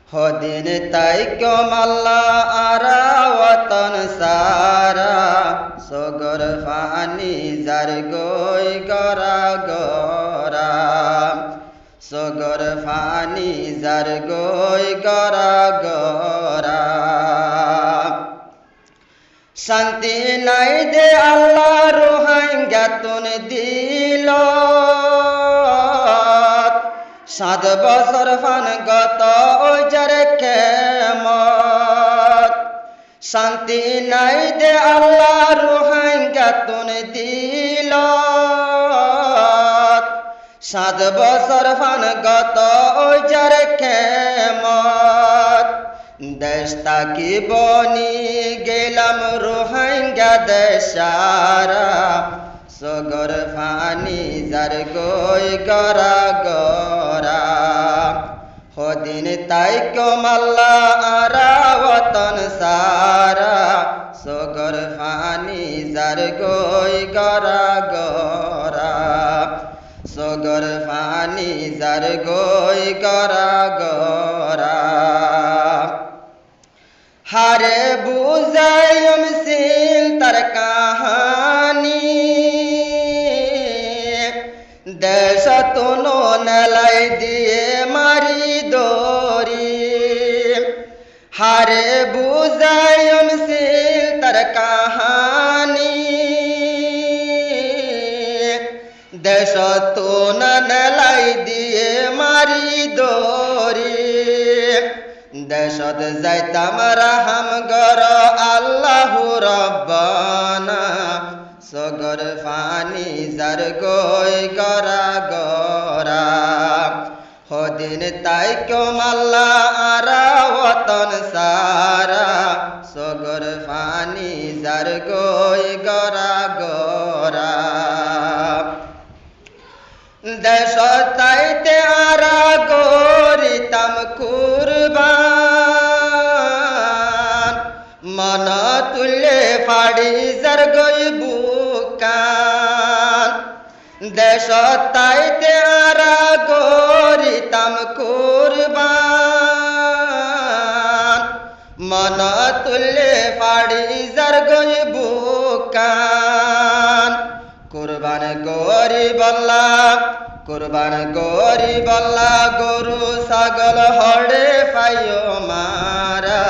হদিন তাই কমাল্লা আরা ওয়াতন সারা সগর ফানি যার গই গরা গরা সগর ফানি যার গই গরা গরা শান্তি নাই দে আল্লাহ রোহাঙ্গা তুন দিল 7 বছর ফান গত ওজার কেমত শান্তি নাই দে আল্লাহ রোহাঙ্গা তুন দিল 7 বছর ফান গত ওজার কেমত দেশ তাকি বনি গেলাম রোহাঙ্গা দেশারা সগর ফানি যার গই গরা গরা হদিন তাই কমাল্লা আরা ওয়াতন সারা সগর ফানি যার গই গরা গরা সগর ফানি যার গই গরা গরা হারে বুঝায়ম সিল তার কাহানি দেশ তুনো নেলাই দিয়ে মারি দরি হারে বুঝায়ম সিল তার কাহানি দেশ তুন নেলাই দিয়ে মারি দরি দেশত যাইতাম রাহাম গর আল্লাহু রব্বানা সগর ফানি যার গই গরা গরা হদিন তাই কমাল্লা আরা ওয়াতন সারা সগর ফানি যার গই গরা গরা দেশ তাইতে আরা গরিতাম কুরবান মন তুলে ফাড়ি যার গই বুকান দেশ তাইতে আরা গরিতাম কুরবান মন তুলে ফাড়ি যার গই বুকান কুরবান গরি বল্লা গরু ছাগল হড়ে পাইও মারা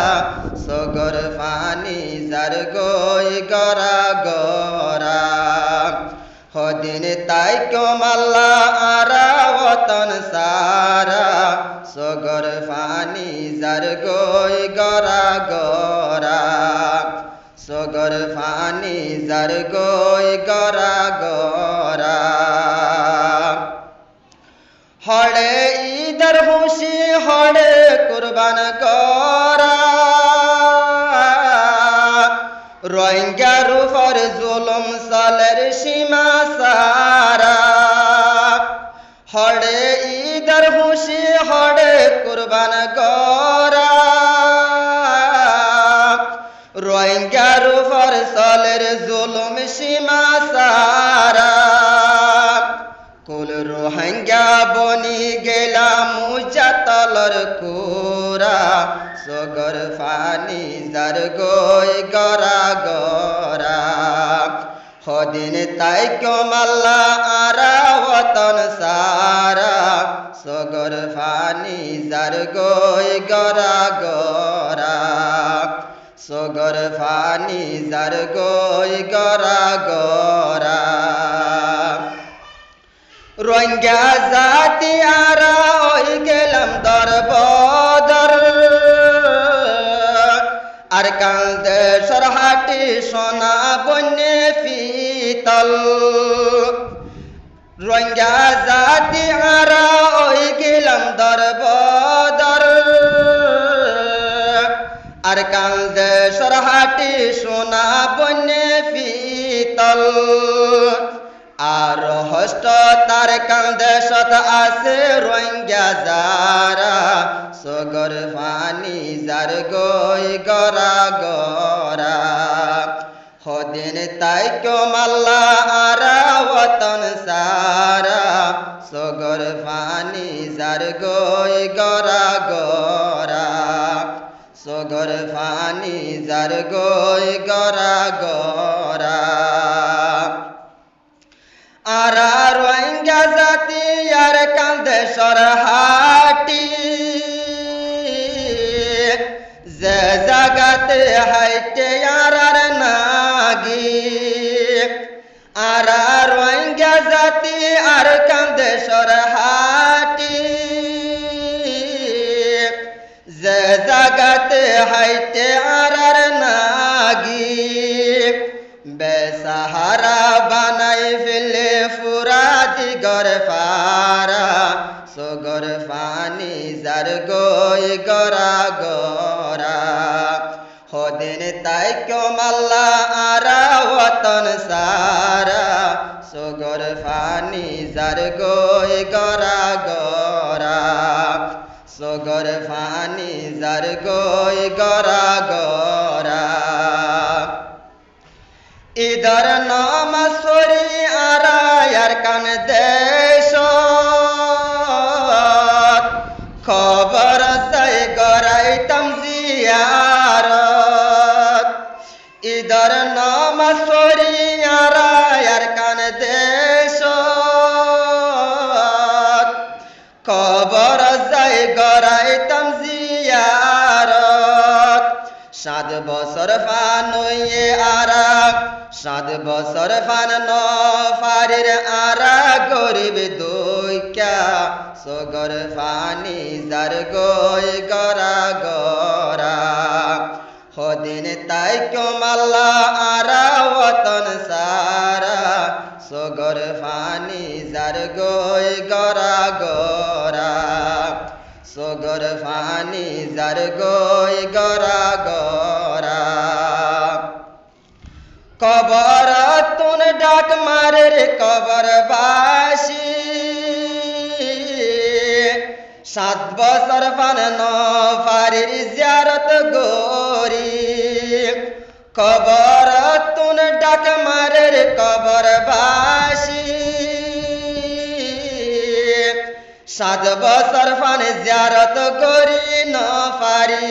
সগর ফানি যার গই গরা গরা হদিন তাই কমাল্লা আরা ওয়াতন সারা সগর ফানি যার গই গরা গরা সগর ফানি যার গই গরা গরা হড়ে ঈদের খুশি হড়ে কুরবান করা রোহিঙ্গার উপর জুলুম সালের সীমা সারা হড়ে ঈদের খুশি হড়ে কুরবান করা রোহিঙ্গার উপর সালের জুলুম সীমা সারা কুল রোহিঙ্গা বনি গেলাম মুজাতলর কুরা সগর ফানি যার গই গরা গরা হদিন তাই কমাল্লা আরা ওয়াতন সারা সগর ফানি যার গই গরা গরা সগর ফানি যার গই গরা গরা রোহিঙ্গা জাতি আরা ওই গেলাম দরবদর আর কাল দেশর হাটি সোনা বন্যে পিতল রোহিঙ্গা জাতি আরা ওই গেলাম দরবদর আর কাল দেশর হাটি সোনা বন্যে পিতল আর হস্ত তার কান্দেশত আছে রোহিঙ্গা যারা সগর ফানি যার গই গরা গরা হদিন তাই কমাল্লা আরা ওয়াতন সারা সগর ফানি যার গই গরা গরা সগর ফানি যার গই গরা গরা আর রোহিঙ্গা জাতি আর কান্দে সরহাটি যে জাগাতে হাইটে আর নাগি আর রোহিঙ্গা জাতি আর কান্দে সরহাটি যে জাগাতে হাইটে আর নাগি বেসাহারা বানাই ফেলে ফুরাদি গর ফারা সগর ফানি যার গই গরা গরা হদিন তাই কমাল্লা আরা ওতন সারা সগর ফানি যার গই গরা গরা সগর ফানি যার গই গরা গরা ইধর নাম সরি আরায়ার কান দেশ খবর সাই গরাই তমজিয়ারত ইধর নাম সরি আরায়ার কান দেশ খবর সাই গরাই তমজিয়ারত 7 বছর ফান আরা 7 বছর ফান নফারির আরা গরিব দুইকা সগর ফানি যার গই গরা গরা হদিন তাই কমাল্লা আরা ওতন সারা সগর ফানি যার গই গরা গরা সগর ফানি যার গই গরা গরা কবর তুন ডাক মারে রে কবর বাসি 7 বছর ফান নফারির জিয়ারত গরি কবর তুন ডাক মারে রে কবর বাসি 7 বছর ফান জিয়ারত গরি নফারি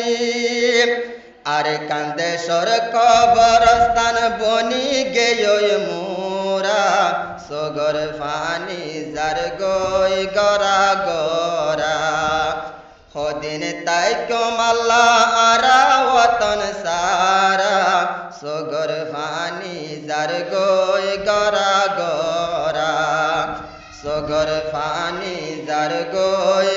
আরে কান্দেশ্বর কবরস্থান বনি গেয় মোরা সগর ফানি যার গই গরা গরা হদিন তাই কমাল্লা আরা ওতন সারা সগর ফানি যার গই গরা গরা সগর ফানি যার গই